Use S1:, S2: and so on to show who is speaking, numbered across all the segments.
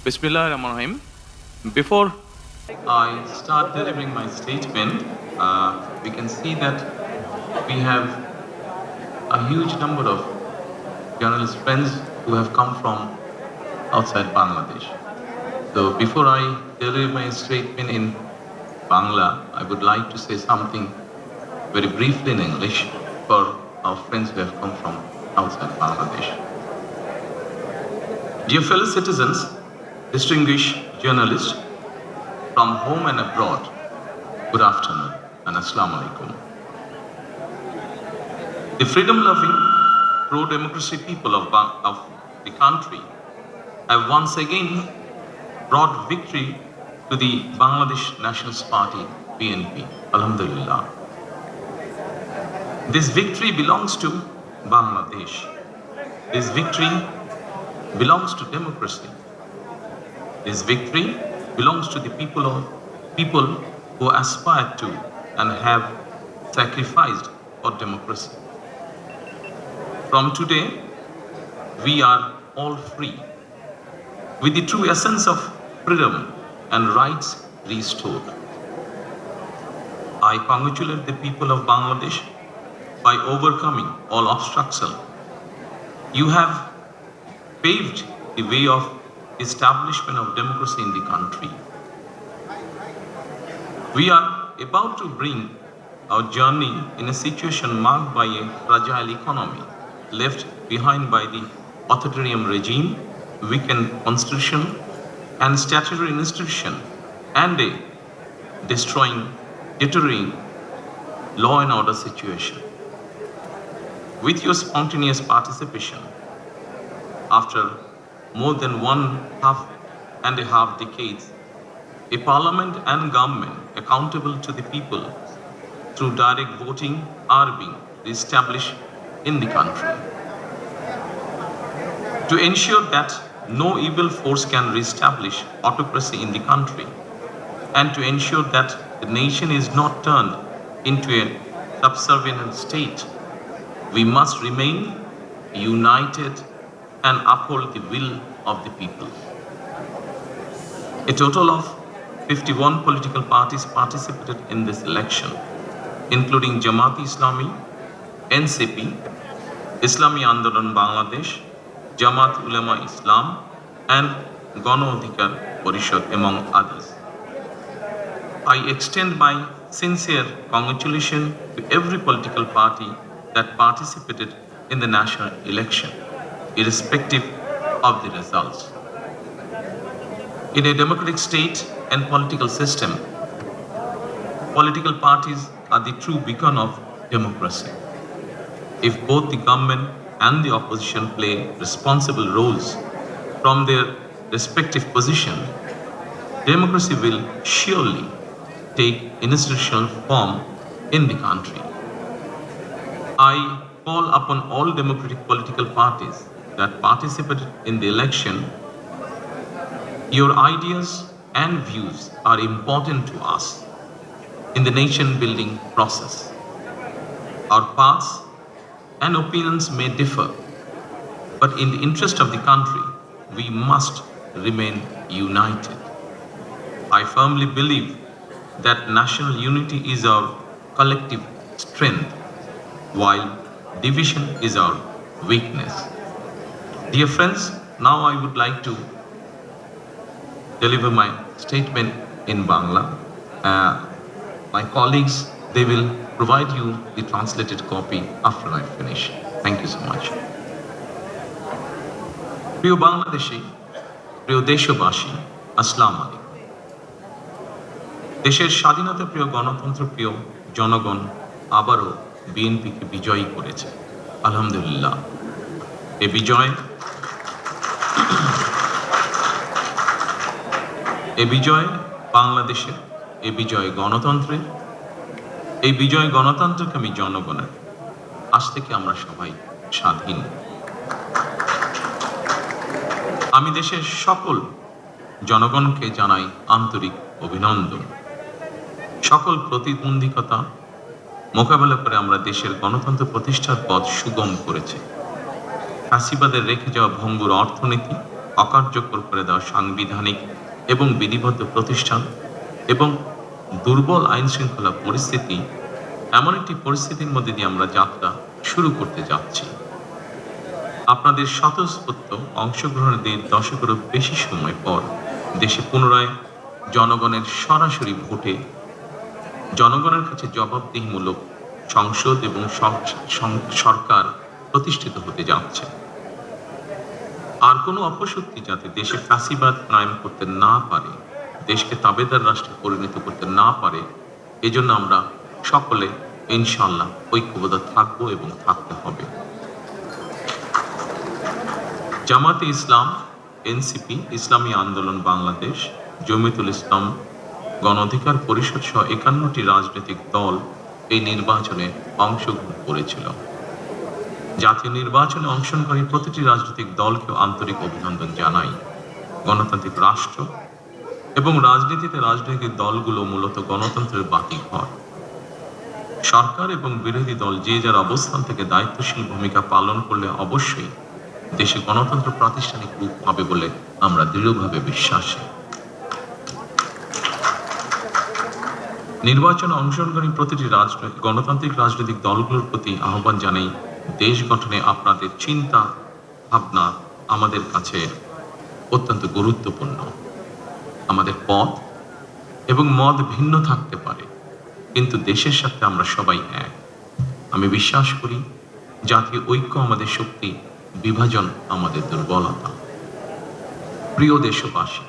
S1: Bismillahirrahmanirrahim. Before I start delivering my statement, we can see that we have a huge number of journalist friends who have come from outside Bangladesh. So before I deliver my statement in Bangla, I would like to say something very briefly in English for our friends who have come from outside Bangladesh. Dear fellow citizens, distinguished journalists from home and abroad, good afternoon and Assalamu alaikum. The freedom-loving, pro-democracy people of the country have once again brought victory to the Bangladesh Nationalist Party, BNP. Alhamdulillah. This victory belongs to Bangladesh. This victory belongs to democracy. This victory belongs to the people who aspire to and have sacrificed for democracy. From today, we are all free, with the true essence of freedom and rights restored. I congratulate the people of Bangladesh by overcoming all obstacles. You have paved the way of establishment of democracy in the country. We are about to bring our journey in a situation marked by a fragile economy, left behind by the authoritarian regime, weakened constitution and statutory institution, and a deteriorating law and order situation. With your spontaneous participation, after more than 1.5 decades, a parliament and government accountable to the people through direct voting are being established in the country. To ensure that no evil force can reestablish autocracy in the country, and to ensure that the nation is not turned into a subservient state, we must remain united and uphold the will of the people. A total of 51 political parties participated in this election, including Jamaat-e-Islami, NCP, Islami Andolan Bangladesh, Jamaat Ulema Islam, and Gano Adhikar Parishad, among others. I extend my sincere congratulations to every political party that participated in the national election, irrespective of the results. In a democratic state and political system, political parties are the true beacon of democracy. If both the government and the opposition play responsible roles from their respective position, democracy will surely take institutional form in the country. I call upon all democratic political parties that participated in the election. Your ideas and views are important to us in the nation-building process. Our paths and opinions may differ, but in the interest of the country, we must remain united. I firmly believe that national unity is our collective strength, while division is our weakness. Dear friends, now I would like to deliver my statement in Bangla. My colleagues, they will provide you the translated copy after I finish. Thank you so much. প্রিয় বাংলাদেশী, প্রিয় দেশবাসী, আসসালামু আলাইকুম। দেশের স্বাধীনতা প্রিয় গণতন্ত্র প্রিয় জনগণ আবারও বিএনপিকে বিজয়ী করেছে। আলহামদুলিল্লাহ। এই বিজয় বাংলাদেশের, এই বিজয় গণতন্ত্রের, এই বিজয় গণতন্ত্রকামী জনগণের। আজ থেকে আমরা সবাই স্বাধীন। আমি দেশের সকল জনগণকে জানাই আন্তরিক অভিনন্দন। সকল প্রতিবন্ধকতা মোকাবেলা করে আমরা দেশের গণতন্ত্র প্রতিষ্ঠার পথ সুগম করেছি। ফ্যাসিবাদের রেখে যাওয়া ভঙ্গুর অর্থনীতি অকার্যকর করে দেওয়া সাংবিধানিক এবং বিধিবদ্ধ প্রতিষ্ঠান এবং দুর্বল আইন শৃঙ্খলা পরিস্থিতি, এমন একটি পরিস্থিতির মধ্যে দিয়ে আমরা যাত্রা শুরু করতে যাচ্ছি। আপনাদের স্বতঃস্ফূর্ত অংশগ্রহণের 1.5 দশকেরও বেশি সময় পর দেশে পুনরায় জনগণের সরাসরি ভোটে জনগণের কাছে জবাবদিহিমূলক সংসদ এবং সরকার প্রতিষ্ঠিত হতে যাচ্ছে। আর কোনো অপশক্তি যাতে দেশে ফ্যাসিবাদ কায়েম করতে না পারে, দেশকে তাবেদার রাষ্ট্রে পরিণত করতে না পারে, এজন্য আমরা সকলে ইনশাআল্লাহ ঐক্যবদ্ধ থাকবো এবং থাকতে হবে। জামাতে ইসলাম, এনসিপি, ইসলামী আন্দোলন বাংলাদেশ, জমিয়তুল ইসলাম, গণ অধিকার পরিষদ সহ 51টি রাজনৈতিক দল এই নির্বাচনে অংশগ্রহণ করেছিল। জাতীয় নির্বাচনে অংশগ্রহণকারী প্রতিটি রাজনৈতিক দলকে আন্তরিক অভিনন্দন জানাই। গণতান্ত্রিক রাষ্ট্র এবং রাজনীতিতে রাজনৈতিক দলগুলো মূলত গণতন্ত্রের বাতিঘর। সরকার এবং বিরোধী দল যে যার অবস্থান থেকে দায়িত্বশীল ভূমিকা পালন করলে অবশ্যই দেশে গণতন্ত্র প্রাতিষ্ঠানিক রূপ পাবে বলে আমরা দৃঢ়ভাবে বিশ্বাসী। নির্বাচনে অংশগ্রহণকারী প্রতিটি গণতান্ত্রিক রাজনৈতিক দলগুলোর প্রতি আহ্বান জানাই, দেশ গঠনে আপনাদের চিন্তা ভাবনা আমাদের কাছে অত্যন্ত গুরুত্বপূর্ণ। আমাদের পথ এবং মত ভিন্ন থাকতে পারে, কিন্তু দেশের সাথে আমরা সবাই এক। আমি বিশ্বাস করি জাতীয় ঐক্য আমাদের শক্তি, বিভাজন আমাদের দুর্বলতা। প্রিয় দেশবাসী,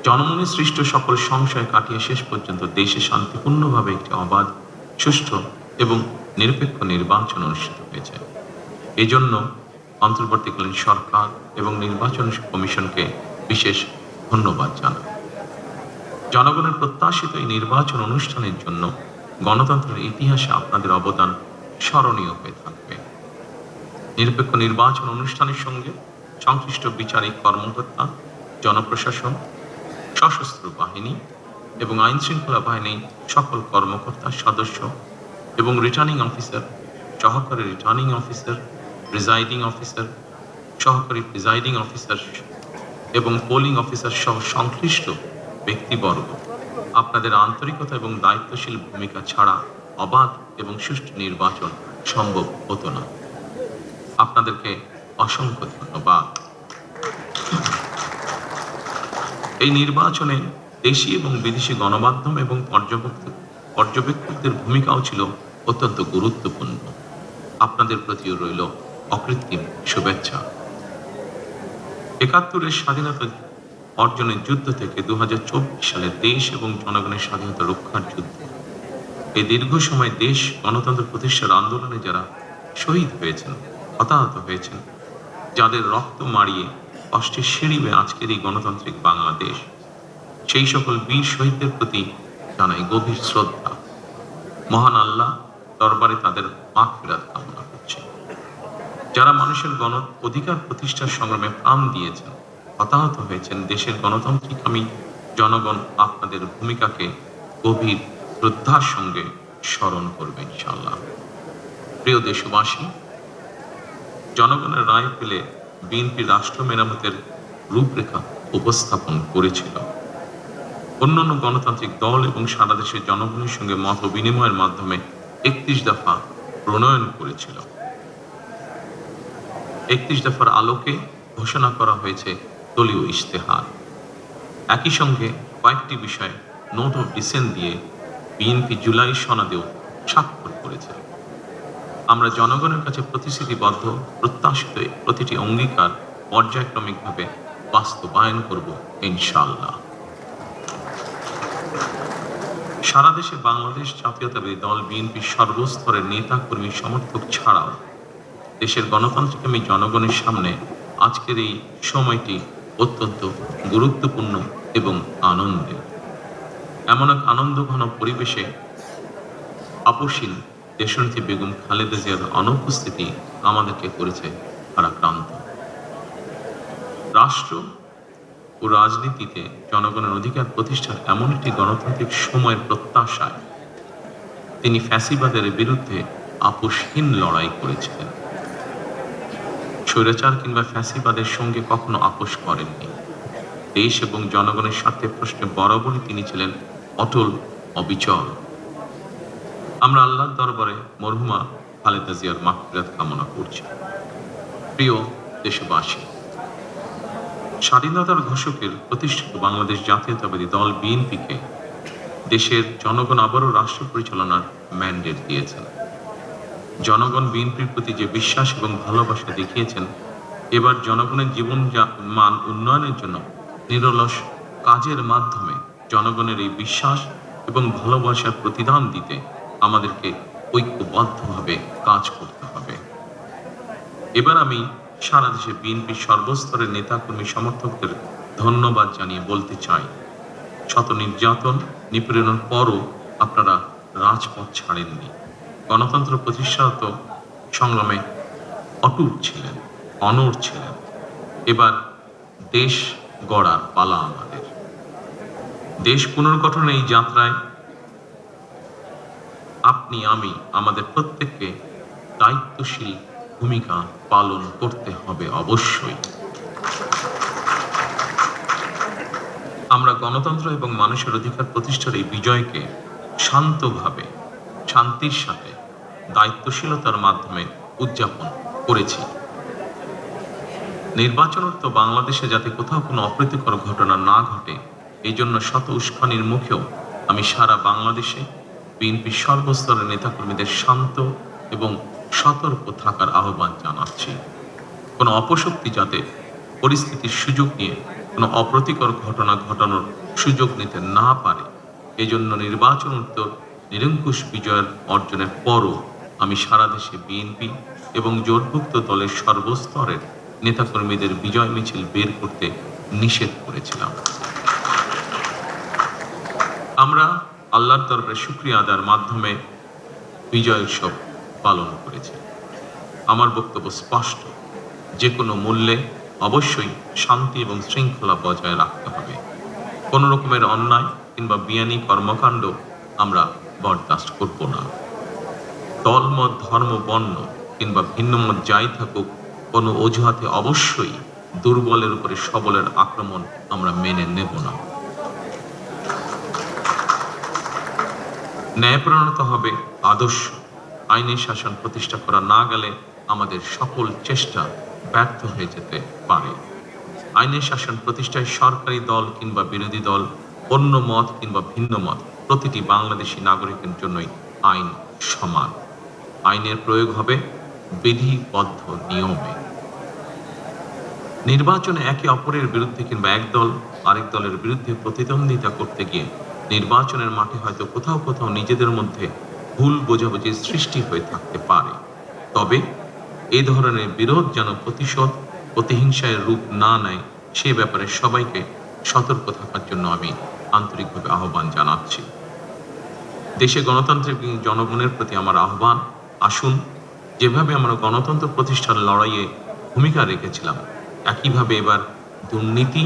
S1: জনমনে সৃষ্ট সকল সংশয় কাটিয়ে শেষ পর্যন্ত দেশে শান্তিপূর্ণভাবে একটি অবাধ, সুষ্ঠু এবং নিরপেক্ষ নির্বাচন অনুষ্ঠিত হয়েছে। এজন্য অন্তর্বর্তীকালীন সরকার এবং নির্বাচন কমিশনকে বিশেষ ধন্যবাদ জানাই। জনগণের প্রত্যাশিত এই নির্বাচন অনুষ্ঠানের জন্য গণতন্ত্রের ইতিহাসে আপনাদের অবদান স্মরণীয় হয়ে থাকবে। নিরপেক্ষ নির্বাচন অনুষ্ঠানের সঙ্গে সংশ্লিষ্ট বিচারিক কর্মকর্তা, জনপ্রশাসন, সশস্ত্র বাহিনী এবং আইন শৃঙ্খলা বাহিনী সকল কর্মকর্তা, সদস্য এবং রিটার্নিং অফিসার, সহকারী রিটার্নিং অফিসার, প্রিজাইডিং অফিসার, সহকারী প্রিজাইডিং অফিসার এবং পোলিং অফিসার সহ সংশ্লিষ্ট ব্যক্তিবর্গ, আপনাদের আন্তরিকতা এবং দায়িত্বশীল ভূমিকা ছাড়া অবাধ এবং সুষ্ঠু নির্বাচন সম্ভব হতো না। আপনাদেরকে অসংখ্য ধন্যবাদ। এই নির্বাচনে দেশি এবং বিদেশি গণমাধ্যম এবং পর্যবেক্ষকদের ভূমিকাও ছিল অত্যন্ত গুরুত্বপূর্ণ। আপনাদের প্রতিও রইল অকৃত্রিম শুভেচ্ছা। ৭১-এর স্বাধীনতা অর্জনের যুদ্ধ থেকে ২০২৪ সালে দেশ এবং জনগণের স্বাধীনতা রক্ষার যুদ্ধ, এই দীর্ঘ সময় দেশ গণতন্ত্র প্রতিষ্ঠার আন্দোলনে যারা শহীদ হয়েছেন, হতাহত হয়েছেন, যাদের রক্ত মাড়িয়ে কষ্টে সিঁড়ি বেয়ে আজকের এই গণতান্ত্রিক বাংলাদেশ, সেই সকল বীর শহীদদের প্রতি জানাই গভীর শ্রদ্ধা। মহান আল্লাহ দরবারে তাদের মাগফিরাত কামনা করছে। যারা মানুষের গণ অধিকার প্রতিষ্ঠার সংগ্রামে প্রাণ দিয়েছেন, হতাহত হয়েছেন, দেশের গণতান্ত্রিকামী জনগণ আপনাদের ভূমিকাকে গভীর শ্রদ্ধার সঙ্গে স্মরণ করবে ইনশাআল্লাহ। প্রিয় দেশবাসী, জনগণের রায় পেলে বিএনপি রাষ্ট্র মেরামতের রূপরেখা উপস্থাপন করেছিল। অন্যান্য গণতান্ত্রিক দল এবং সারা দেশের জনগণের সঙ্গে মত বিনিময়ের মাধ্যমে ৩১ দফা প্রণয়ন করেছিল। ৩১ দফার আলোকে ঘোষণা করা হয়েছে দলীয় ইশতেহার। একই সঙ্গে কয়েকটি বিষয়ে নোট অফ ডিসেন্ট দিয়ে বিএনপি জুলাই সনদেও স্বাক্ষর করেছে। আমরা জনগণের কাছে প্রতিশ্রুতিবদ্ধ, প্রত্যাশিত প্রতিটি অঙ্গীকার পর্যায়ক্রমিকভাবে বাস্তবায়ন করব ইনশাআল্লাহ। সারা দেশে বাংলাদেশ জাতীয়তাবাদী দল বিএনপির সর্বস্তরের নেতা কর্মী সমর্থক ছাড়াও দেশের গণতান্ত্রিকামী জনগণের সামনে আজকের এই সময়টি অত্যন্ত গুরুত্বপূর্ণ এবং আনন্দের। এমন এক আনন্দঘন পরিবেশে আপসীন দেশনেত্রী বেগম খালেদা জিয়ার অনুপস্থিতি আমাদেরকে করেছে ভারাক্রান্ত। রাষ্ট্র ও রাজনীতিতে জনগণের অধিকার প্রতিষ্ঠার এমন একটি গণতান্ত্রিক সময়ের প্রত্যাশায় তিনি ফ্যাসিবাদের বিরুদ্ধে আপোষহীন লড়াই করেছিলেন। স্বৈরাচার কিংবা ফ্যাসিবাদের সঙ্গে কখনো আপোষ করেননি। দেশ এবং জনগণের স্বার্থে প্রশ্নে বরাবরই তিনি ছিলেন অটল, অবিচল। আমরা আল্লাহর দরবারে মরহুমা খালেদা জিয়ার মাগফিরাত কামনা করছি। প্রিয় দেশবাসী, স্বাধীনতার ঘোষকের প্রতিষ্ঠিত বাংলাদেশ জাতীয়তাবাদী দল বিএনপিকে দেশের জনগণ আবারও রাষ্ট্র পরিচালনার ম্যান্ডেট দিয়েছেন। জনগণ বিএনপির প্রতি যে বিশ্বাস এবং ভালোবাসা দেখিয়েছেন, এবার জনগণের জীবন মান উন্নয়নের জন্য নিরলস কাজের মাধ্যমে জনগণের এই বিশ্বাস এবং ভালোবাসার প্রতিদান দিতে আমাদেরকে ঐক্যবদ্ধভাবে কাজ করতে হবে। এবার আমি সারা দেশে বিএনপির সর্বস্তরের নেতাকর্মী সমর্থকদের ধন্যবাদ জানিয়ে বলতে চাই, শত নির্যাতন নিপীড়নের পরও আপনারা রাজপথ ছাড়েননি। গণতন্ত্র প্রতিষ্ঠাত সংগ্রামে অটুট ছিলেন, অনড় ছিলেন। এবার দেশ গড়ার পালা আমাদের। দেশ পুনর্গঠনের এই যাত্রায় আপনি, আমি, আমাদের প্রত্যেককে দায়িত্বশীল ভূমিকা পালন করতে হবে অবশ্যই। আমরা গণতন্ত্র এবং মানুষের অধিকার প্রতিষ্ঠার এই বিজয়কে শান্তভাবে, শান্তির সাথে, দায়িত্বশীলতার মাধ্যমে উদযাপন করেছি। নির্বাচনোত্তর বাংলাদেশে যাতে কোথাও কোনো অপ্রীতিকর ঘটনা না ঘটে, এই জন্য শত উস্কানির মুখেও আমি সারা বাংলাদেশে বিএনপির সর্বস্তরের নেতাকর্মীদের শান্ত এবং সতর্ক থাকার আহ্বান জানাচ্ছি। কোনো অপশক্তি যাতে পরিস্থিতির সুযোগ নিয়ে কোনো অপ্রীতিকর ঘটনা ঘটানোর সুযোগ নিতে না পারে, এজন্য নির্বাচনোত্তর নিরঙ্কুশ বিজয়ের অর্জনের পরও আমি সারা দেশে বিএনপি এবং জোটভুক্ত দলের সর্বস্তরের নেতাকর্মীদের বিজয় মিছিল বের করতে নিষেধ করেছিলাম। আমরা আল্লাহর দরবারে শুকরিয়া আদায়ের মাধ্যমে বিজয় উৎসব পালন করেছি। আমার বক্তব্য স্পষ্ট, যে কোনো মূল্যে অবশ্যই শান্তি এবং শৃঙ্খলা বজায় রাখতে হবে। কোনো রকমের অন্যায় কিংবা বিয়ানি কর্মকাণ্ড আমরা বরদাস্ত করব না। দলমত, ধর্ম, বর্ণ কিংবা ভিন্নমত যাই থাকুক, কোনো অজুহাতে অবশ্যই দুর্বলের উপরে সবলের আক্রমণ আমরা মেনে নেব না। ন্যায়পরায়ণতা হবে আদর্শ। আইনের শাসন প্রতিষ্ঠা করা না গেলে আমাদের সকল চেষ্টা ব্যর্থ হয়ে যেতে পারে। আইনের শাসন প্রতিষ্ঠায় সরকারি দল কিংবা বিরোধী দল, অন্য মত কিংবা ভিন্ন মত, প্রতিটি বাংলাদেশী নাগরিকের জন্যই আইন সমান। আইনের প্রয়োগ হবে বিধিবদ্ধ নিয়মে। নির্বাচনে একে অপরের বিরুদ্ধে কিংবা এক দল আরেক দলের বিরুদ্ধে প্রতিদ্বন্দ্বিতা করতে গিয়ে নির্বাচনের মাঠে হয়তো কোথাও কোথাও নিজেদের মধ্যে ভুল বোঝাবুঝির সৃষ্টি হয়ে থাকতে পারে। তবে এ ধরনের বিরোধ যেন প্রতিশোধ, প্রতিহিংসায় রূপ না নেয়, সে ব্যাপারে সবাইকে সতর্ক থাকার জন্য আমি আন্তরিকভাবে আহ্বান জানাচ্ছি। দেশে গণতান্ত্রিক জনগণের প্রতি আমার আহ্বান, আসুন যেভাবে আমরা গণতন্ত্র প্রতিষ্ঠার লড়াইয়ে ভূমিকা রেখেছিলাম, একইভাবে এবার দুর্নীতি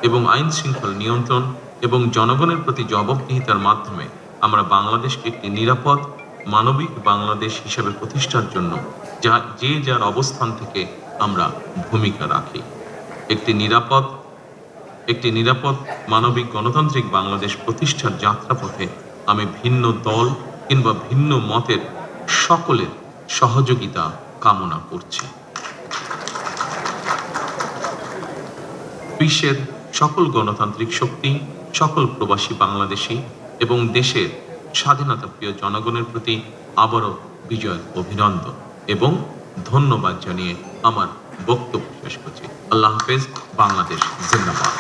S1: এবং আইন শৃঙ্খল নিয়ন্ত্রণ এবং জনগণের প্রতি জবাবদিহিতার মাধ্যমে আমরা বাংলাদেশকে একটি নিরাপদ, মানবিক বাংলাদেশ হিসেবে প্রতিষ্ঠার জন্য যে যার অবস্থান থেকে আমরা ভূমিকা রাখি। একটি নিরাপদ মানবিক গণতান্ত্রিক বাংলাদেশ প্রতিষ্ঠার যাত্রাপথে আমি ভিন্ন দল কিংবা ভিন্ন মতের সকলের সহযোগিতা কামনা করছি। বিশ্বের সকল গণতান্ত্রিক শক্তি, সকল প্রবাসী বাংলাদেশী এবং দেশের স্বাধীনতা প্রিয় জনগণের প্রতি আবারও বিজয়ের অভিনন্দন এবং ধন্যবাদ জানিয়ে আমার বক্তব্য শেষ করছি। আল্লাহ হাফেজ। বাংলাদেশ জিন্দাবাদ।